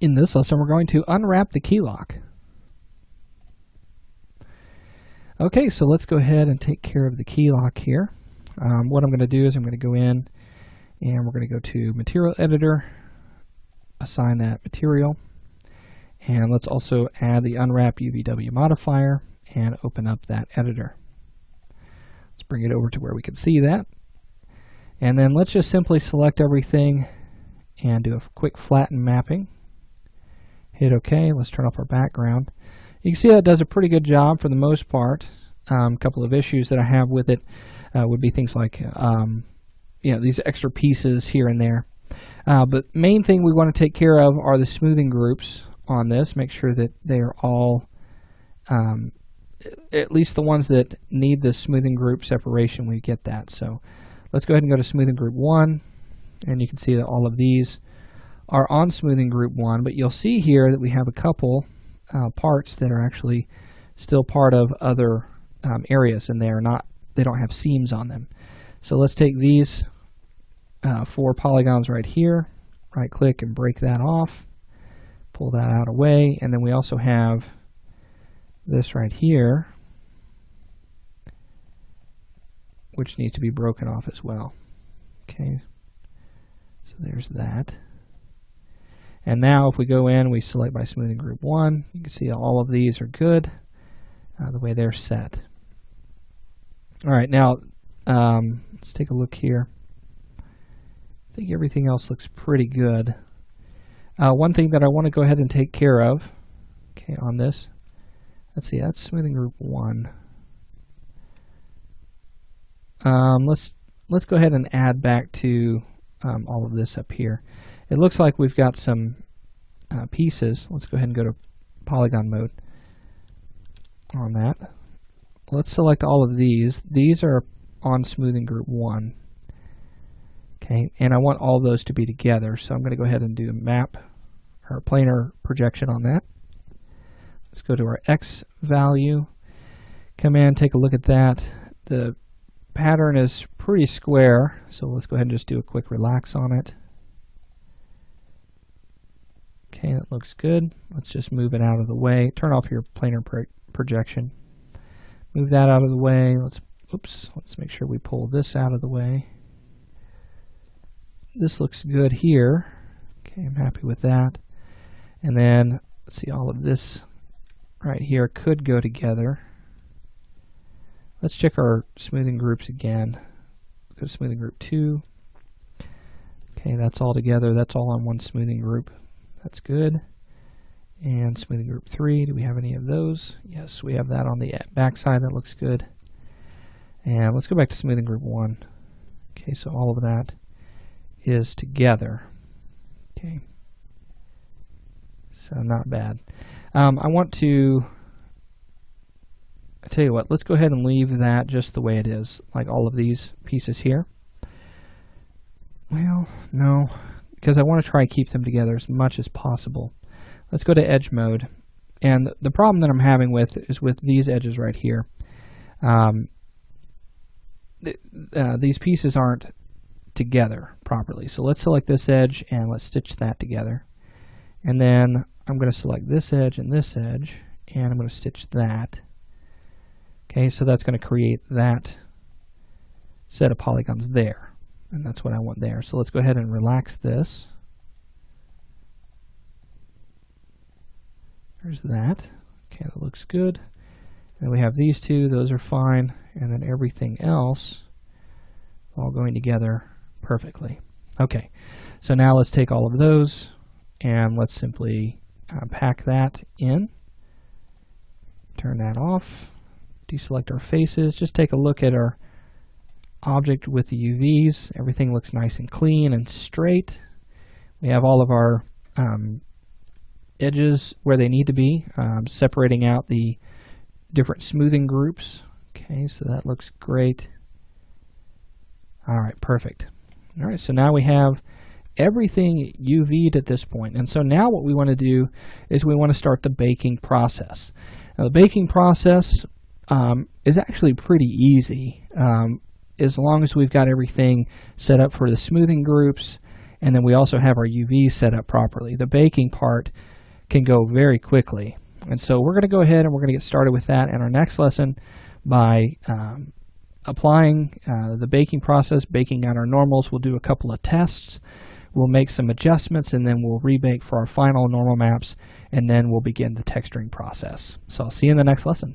In this lesson, we're going to unwrap the key lock. Okay, so let's go ahead and take care of the key lock here. What I'm going to do is I'm going to go in and we're going to go to Material Editor, assign that material, and let's also add the Unwrap UVW modifier and open up that editor. Let's bring it over to where we can see that. And then let's just simply select everything and do a quick flatten mapping. Hit OK. Let's turn off our background. You can see that does a pretty good job for the most part. A couple of issues that I have with it would be things like these extra pieces here and there. But main thing we want to take care of are the smoothing groups on this. Make sure that they are all, at least the ones that need the smoothing group separation, we get that. So let's go ahead and go to smoothing group 1, and you can see that all of these are on smoothing group 1, but you'll see here that we have a couple parts that are actually still part of other areas, and they don't have seams on them. So let's take these 4 polygons right here, right click and break that off, pull that out away, and then we also have this right here, which needs to be broken off as well. Okay, so there's that. And now if we go in, we select by smoothing group 1, you can see all of these are good the way they're set. All right, now let's take a look here. I think everything else looks pretty good. One thing that I want to go ahead and take care of, okay, on this, let's see, that's smoothing group 1. Let's go ahead and add back to all of this up here. It looks like we've got some pieces. Let's go ahead and go to polygon mode on that. Let's select all of these. These are on smoothing group 1. Okay, and I want all those to be together, so I'm going to go ahead and do a map or planar projection on that. Let's go to our X value, come in, take a look at that. The pattern is pretty square, so let's go ahead and just do a quick relax on it. Okay, that looks good. Let's just move it out of the way. Turn off your planar projection. Move that out of the way. Let's make sure we pull this out of the way. This looks good here. Okay, I'm happy with that. And then let's see, all of this right here could go together. Let's check our smoothing groups again. Go to smoothing group 2. Okay, that's all together. That's all on one smoothing group. That's good. And smoothing group 3, do we have any of those? Yes, we have that on the back side. That looks good. And let's go back to smoothing group 1. Okay, so all of that is together. Okay, so not bad. I tell you what, let's go ahead and leave that just the way it is, like all of these pieces here. Well, no, because I want to try and keep them together as much as possible. Let's go to edge mode, and the problem that I'm having is with these edges right here. These pieces aren't together properly, so let's select this edge and let's stitch that together, and then I'm going to select this edge and I'm going to stitch that. Okay, so that's going to create that set of polygons there, and that's what I want there. So let's go ahead and relax this. There's that. Okay, that looks good. And we have these two, those are fine, and then everything else all going together perfectly. Okay, so now let's take all of those and let's simply pack that in. Turn that off. Deselect our faces. Just take a look at our object with the UVs. Everything looks nice and clean and straight. We have all of our edges where they need to be, separating out the different smoothing groups. Okay, so that looks great. All right, perfect. All right, so now we have everything UV'd at this point. And so now what we want to do is we want to start the baking process. Now the baking process is actually pretty easy as long as we've got everything set up for the smoothing groups and then we also have our UV set up properly. The baking part can go very quickly. And so we're going to go ahead and we're going to get started with that in our next lesson by applying the baking process, baking out our normals. We'll do a couple of tests. We'll make some adjustments, and then we'll rebake for our final normal maps, and then we'll begin the texturing process. So I'll see you in the next lesson.